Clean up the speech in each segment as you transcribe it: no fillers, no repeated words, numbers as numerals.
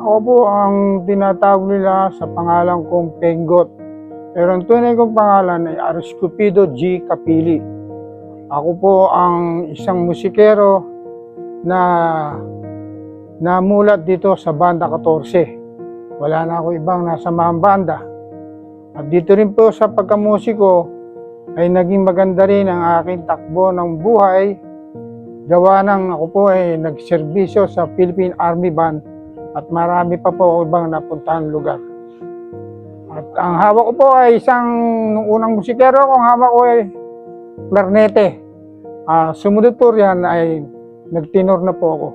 Ako po ang tinatawag nila sa pangalan kong Penggot. Pero ang tunay kong pangalan ay Ariscupido G. Capili. Ako po ang isang musikero na namulat dito sa Banda 14. Wala na ako ibang nasamahang banda. At dito rin po sa pagkamusiko ay naging maganda rin ang aking takbo ng buhay. Gawa ng ako po ay nagserbisyo sa Philippine Army Band at marami pa po ibang napuntahan lugar. At ang hawak ko po ay nung unang musikero ko, ang hawak ko ay klarnete. Sumunod po riyan ay nagtinor na po ako.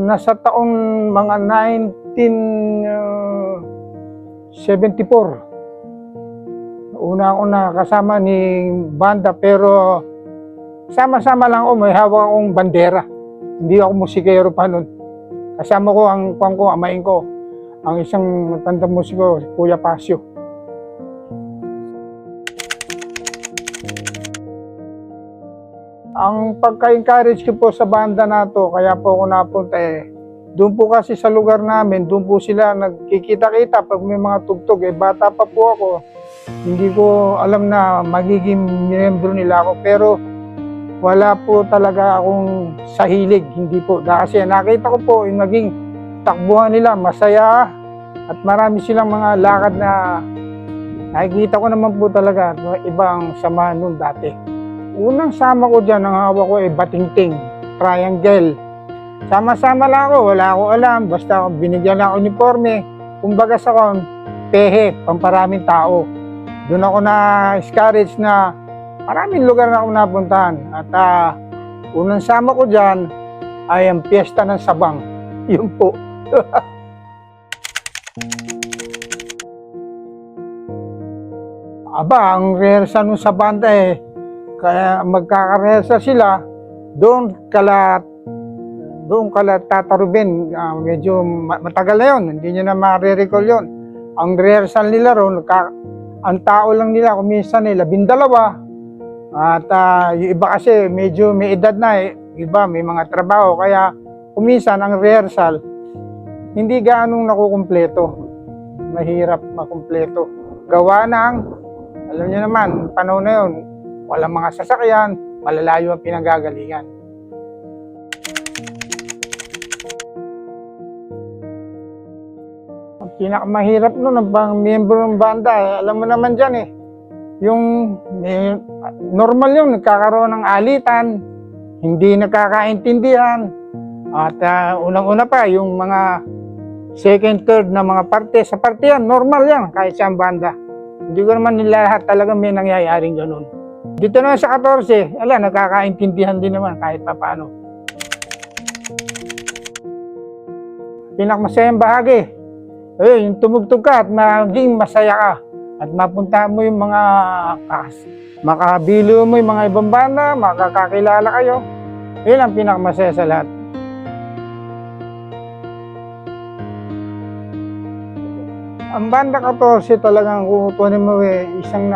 Nasa taong mga 1974. Una ako nakasama ni banda pero sama-sama lang ako, may hawak akong bandera. Hindi ako musikero pa nun. Kasama ko ang amain ko, ang isang matandang musiko, Kuya Pasio. Ang pagka-encourage ko po sa banda na to, kaya po ako napunta doon po kasi sa lugar namin, doon po sila nagkikita-kita pag may mga tugtog. Bata pa po ako, hindi ko alam na magiging miyembro nila ako. Pero wala po talaga akong sahilig, hindi po. Kasi nakita ko po yung naging takbuhan nila, masaya. At marami silang mga lakad na nakikita ko naman po talaga ibang samahan nun dati. Unang sama ko dyan, ang hawak ko ay batingting, triangle. Sama-sama lang ako, wala akong alam. Basta binigyan lang ako uniforme. Kumbaga sa kon, pehe, pamparaming tao. Doon ako na-discourage na maraming lugar na ako napuntahan. At unang sama ko dyan ay ang piyesta ng Sabang. Yun po. Aba, ang rehearsal nun sa banda kaya magkaka-rehearsal sila, doon kala Tata Ruben, medyo matagal na yun, hindi niya na ma-recall yun. Ang rehearsal nila ron, ang tao lang nila, kuminsan 12. At yung iba kasi medyo may edad na iba may mga trabaho, kaya kuminsan ang rehearsal, hindi gaanong nakukumpleto. Mahirap makumpleto. Gawa ng, alam niyo naman, panahon na yun, walang mga sasakyan, malalayo ang pinanggagalingan. Ang pinakamahirap nun, ang miyembro ng banda, alam mo naman dyan yung normal yun, nagkakaroon ng alitan, hindi nakakaintindihan, at unang-una pa, yung mga second, third na mga parte, sa parte yan, normal yan, kahit sa banda. Hindi ko naman nila lahat talaga may nangyayaring ganun. Dito na sa 14, nakakaintindihan din naman kahit pa paano. Pinakamasayang bahagi, yung tumugtog ka at maging masaya ka. At mapunta mo yung mga makabilo mo yung mga ibang banda, makakakilala kayo. Yun ang pinakamasaya sa lahat. Ang Banda 14 talagang kukunin mo isang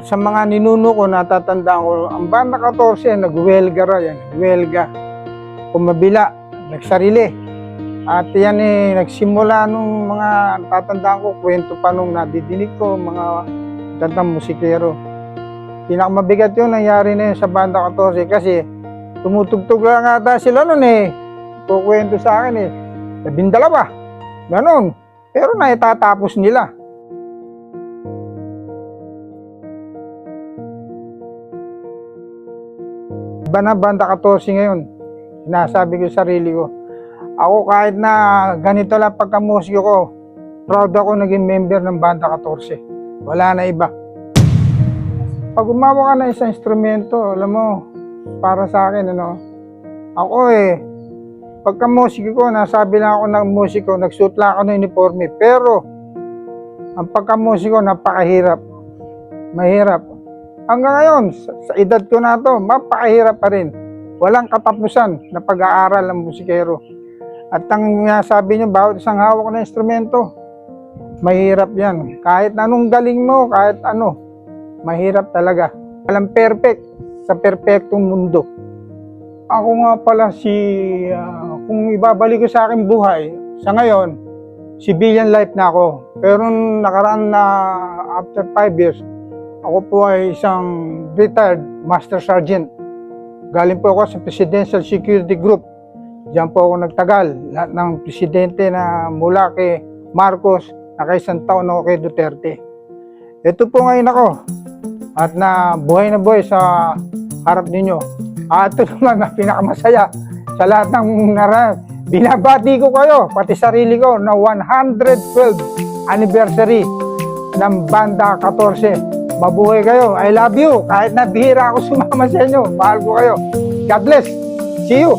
sa mga ninuno ko, natatandaan ko, ang Banda 14 nagwelga yan, welga. Kumabila, nagsarili. At yan nagsimula nung mga tatandaan ko, kwento pa nung nadidinig ko, mga tandang musikero. Pinakamabigat yun, nangyari na yun sa Banda 14 kasi tumutugtog lang ata sila nun kukwento sa akin 12, ganon. Pero naitatapos nila. Iba na Banda 14 ngayon. Sinasabi ko sa sarili ko, ako kahit na ganito lang pagkamusiko ko, proud ako naging member ng Banda 14. Wala na iba. Pag gumawa ka ng isang instrumento, alam mo, para sa akin, ako pagkamusiko ko, nasabi lang ako ng musiko, nagsuot lang ako ng uniforme. Pero, ang pagkamusiko, napakahirap. Mahirap. Hanggang ngayon, sa edad ko na to, mapakahirap pa rin. Walang katapusan na pag-aaral ng musikero. At ang sabi niyo, bawat isang hawak na instrumento, mahirap yan. Kahit anong galing mo, kahit mahirap talaga. Walang perfect sa perpektong mundo. Ako nga pala kung ibabalik ko sa aking buhay, sa ngayon, civilian life na ako. Pero nung nakaraan na after 5 years, ako po ay isang retired Master Sergeant. Galing po ako sa Presidential Security Group. Diyan po ako nagtagal. Lahat ng presidente na mula kay Marcos, nakaisang taon ako kay Duterte. Ito po ngayon ako. At na buhay sa harap ninyo. At ito naman na pinakamasaya sa lahat ng binabati ko kayo, pati sarili ko, na 112 anniversary ng Banda 14. Mabuhay kayo. I love you. Kahit na bihira ako sumama sa inyo, mahal ko kayo. God bless. See you.